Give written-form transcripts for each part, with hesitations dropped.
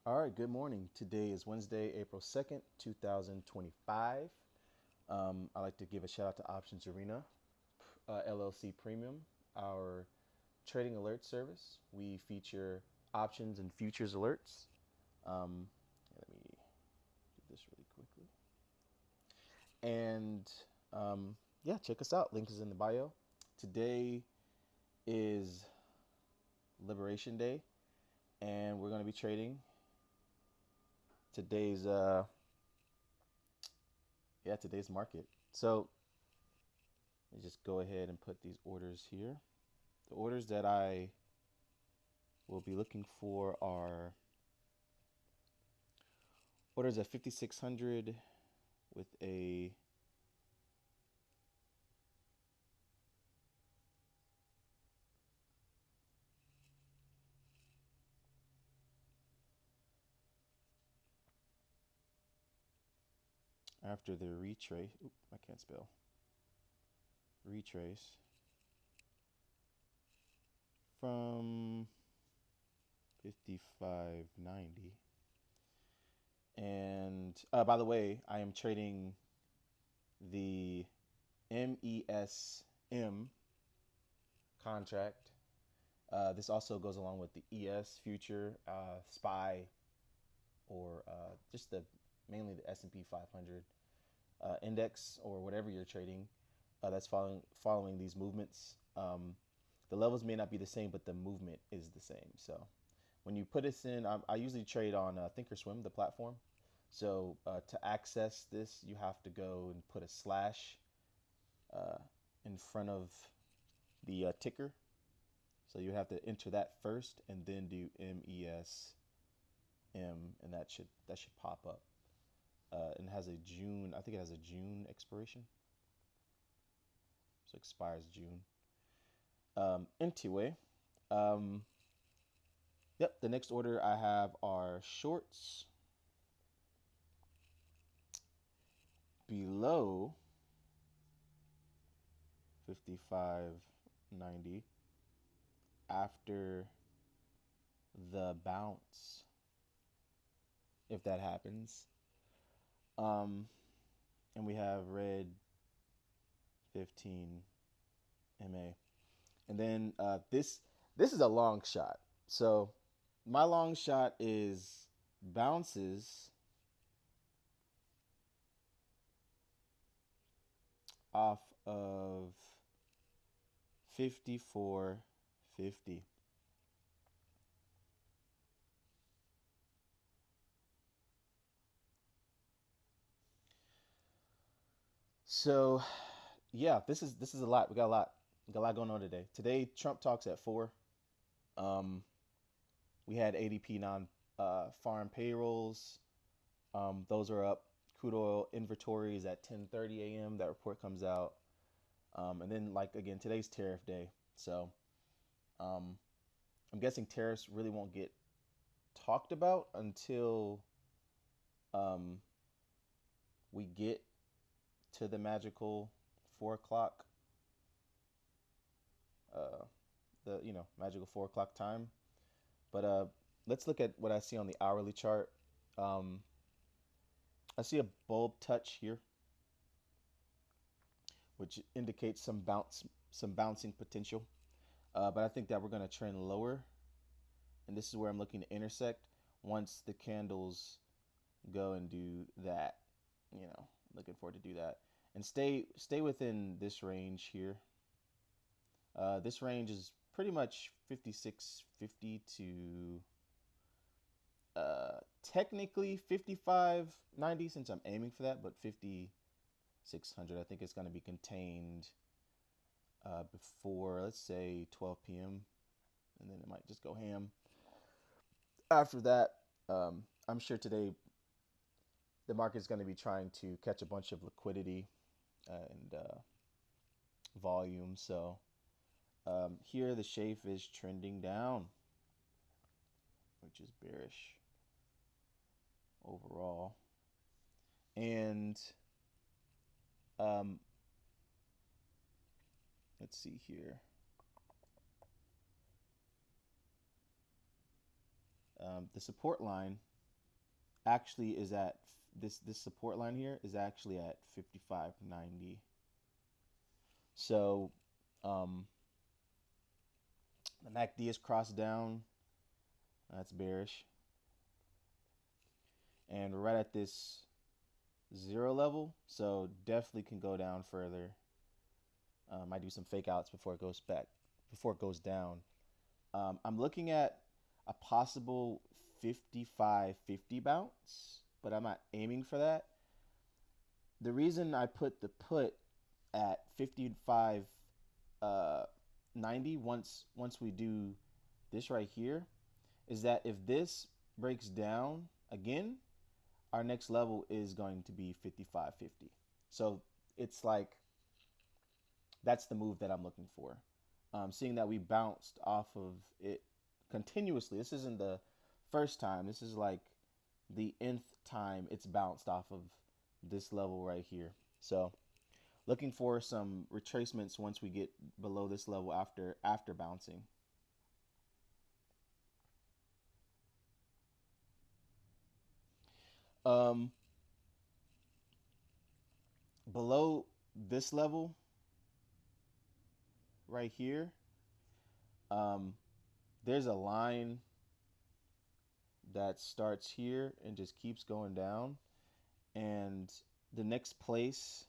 All right, good morning. Today is Wednesday, April 2nd, 2025. I'd like to give a shout out to Options Arena LLC Premium, our trading alert service. We feature options and futures alerts. Let me do this really quickly. And yeah, check us out. Link is in the bio. Today is Liberation Day, and we're going to be trading today's today's market. So let me just go ahead and put these orders here. The orders that I will be looking for are orders at 5,600 with a after the retrace. Oop, I can't spell. Retrace from 55.90. And by the way, I am trading the MESM contract. This also goes along with the ES future, SPY, or just the mainly the S&P 500 index or whatever you're trading that's following these movements. The levels may not be the same, but the movement is the same. So when you put this in, I usually trade on Thinkorswim, the platform. So to access this, you have to go and put a slash in front of the ticker. So you have to enter that first and then do MESM, and that should pop up. And has a June, I think it has a June expiration. So it expires June. Anyway, yep, the next order I have are shorts below 55.90 after the bounce, if that happens. And we have red 15 MA. And then this is a long shot. So my long shot is bounces off of 54.50. So yeah, this is a lot. We got a lot going on today. Today Trump talks at 4. Um, we had ADP non farm payrolls. Those are up. Crude oil inventories at 10:30 a.m. That report comes out. And then like again, today's tariff day. So um, I'm guessing tariffs really won't get talked about until um, we get to the magical 4 o'clock, uh, the magical 4 o'clock time. But let's look at what I see on the hourly chart. Um, I see a bulb touch here, which indicates some bouncing potential. But I think that we're going to trend lower, and this is where I'm looking to intersect once the candles go and do that. Looking forward to do that and stay within this range here. This range is pretty much 56.50 to technically 55.90 since I'm aiming for that, but 5,600 I think it's going to be contained before, let's say, 12 p.m. and then it might just go ham. After that, I'm sure today the market is going to be trying to catch a bunch of liquidity and volume. So here the shape is trending down, which is bearish overall. And let's see here. The support line actually is at this support line here is actually at 55.90. So um, the MACD is crossed down. That's bearish, and we're right at this zero level. So definitely can go down further. I do some fake outs before it goes back, before it goes down. I'm looking at a possible 55.50 bounce, but I'm not aiming for that. The reason I put the put at 55 90 once we do this right here is that if this breaks down again, our next level is going to be 55.50. So it's like that's the move that I'm looking for. Seeing that we bounced off of it continuously. This isn't the first time. This is like the nth time it's bounced off of this level right here. So looking for some retracements once we get below this level after bouncing. Um, Below this level right here, um, there's a line that starts here and just keeps going down. And the next place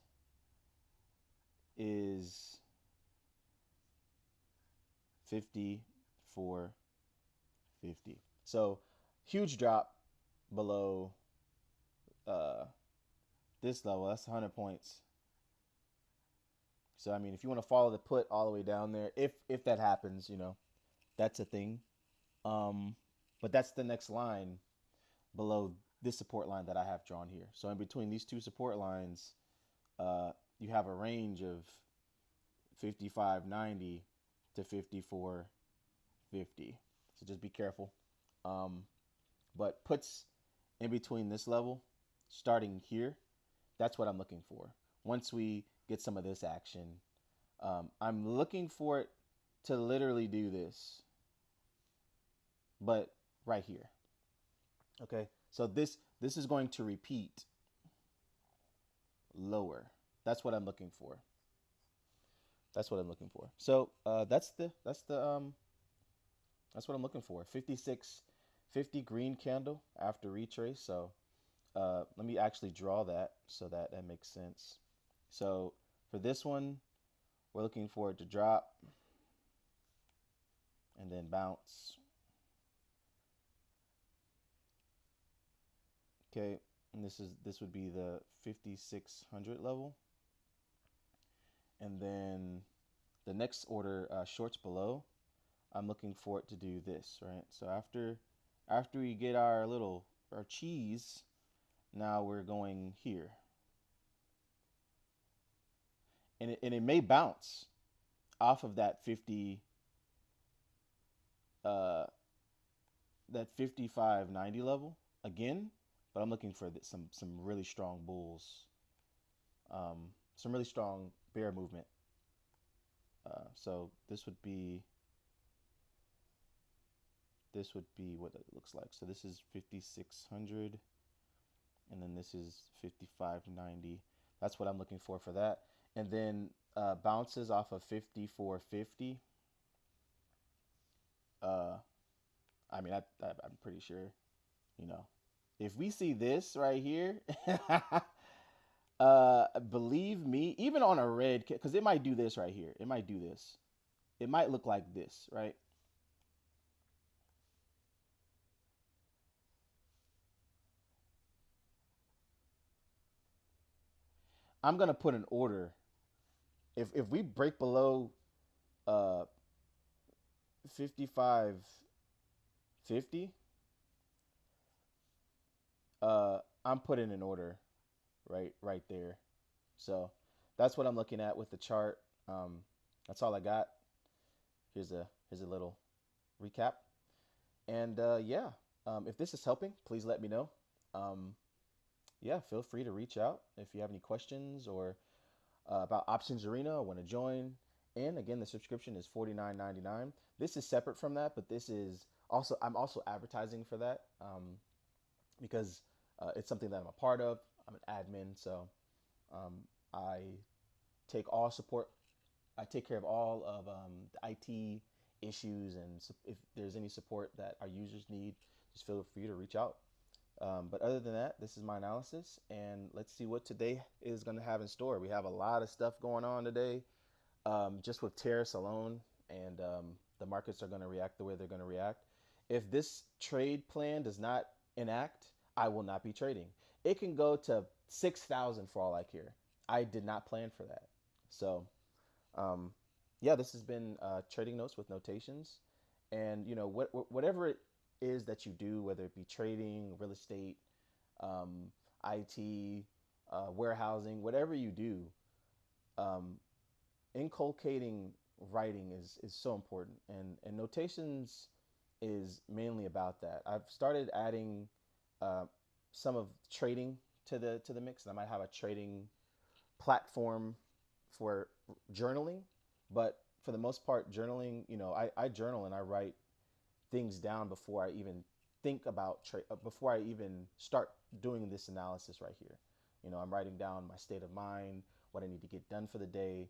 is 54.50. So huge drop below uh, this level. That's 100 points. So I mean, if you want to follow the put all the way down there, if that happens, that's a thing. Um, but that's the next line below this support line that I have drawn here. So in between these two support lines, you have a range of 55.90 to 54.50. So just be careful. Um, but puts in between this level, starting here, that's what I'm looking for. Once we get some of this action, I'm looking for it to literally do this, but right here. Okay, so this is going to repeat lower. That's what I'm looking for. That's what I'm looking for. So that's what I'm looking for. 56.50 green candle after retrace. So let me actually draw that so that that makes sense. So for this one, we're looking for it to drop and then bounce. Okay, and this would be the 5600 level. And then the next order shorts below, I'm looking for it to do this, right? So after we get our cheese, now we're going here. And it may bounce off of that 50 that 55.90 level again, but I'm looking for some really strong bulls, some really strong bear movement. So this would be what it looks like. So this is 5600, and then this is 55.90. That's what I'm looking for that. And then bounces off of 54.50. I mean, I'm pretty sure, if we see this right here, believe me, even on a red, because it might do this right here. It might do this. It might look like this, right? I'm gonna put an order. If we break below 55.50, I'm putting an order right there. So that's what I'm looking at with the chart. That's all I got. Here's a little recap. And yeah, if this is helping, please let me know. Um, yeah, feel free to reach out if you have any questions or about Options Arena or want to join. And again, the subscription is $49.99. This is separate from that, but this is also I'm also advertising for that because It's something that I'm a part of. I'm an admin, so um, I take all support. I take care of all of the IT issues, and if there's any support that our users need, just feel free to reach out. But other than that, this is my analysis, and let's see what today is going to have in store. We have a lot of stuff going on today, just with tariffs alone, and the markets are going to react the way they're going to react. If this trade plan does not enact, I will not be trading. It can go to 6,000 for all I care. I did not plan for that. So, um, yeah, this has been trading notes with notations, and whatever it is that you do, whether it be trading, real estate, um, IT, warehousing, whatever you do, um, inculcating writing is so important, and notations is mainly about that. I've started adding uh, some of trading to the mix, and I might have a trading platform for journaling, but for the most part, journaling, I journal and I write things down before I even think about before I even start doing this analysis right here. I'm writing down my state of mind, what I need to get done for the day,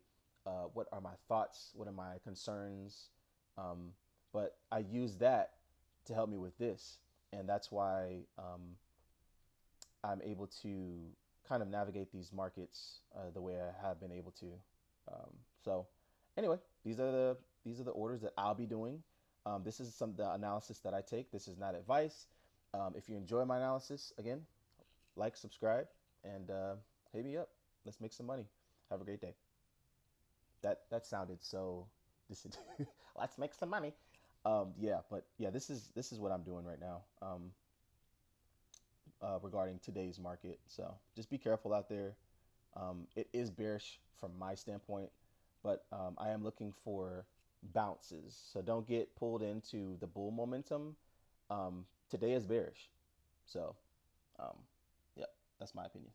what are my thoughts, what are my concerns, um, but I use that to help me with this, and that's why I'm able to kind of navigate these markets the way I have been able to. So, anyway, these are the orders that I'll be doing. This is some the analysis that I take. This is not advice. If you enjoy my analysis, again, like, subscribe, and hit me up. Let's make some money. Have a great day. That sounded so. Let's make some money. Yeah, but yeah, this is what I'm doing right now. Regarding today's market. So just be careful out there. It is bearish from my standpoint, but I am looking for bounces. So don't get pulled into the bull momentum. Today is bearish. So, um, yeah, that's my opinion.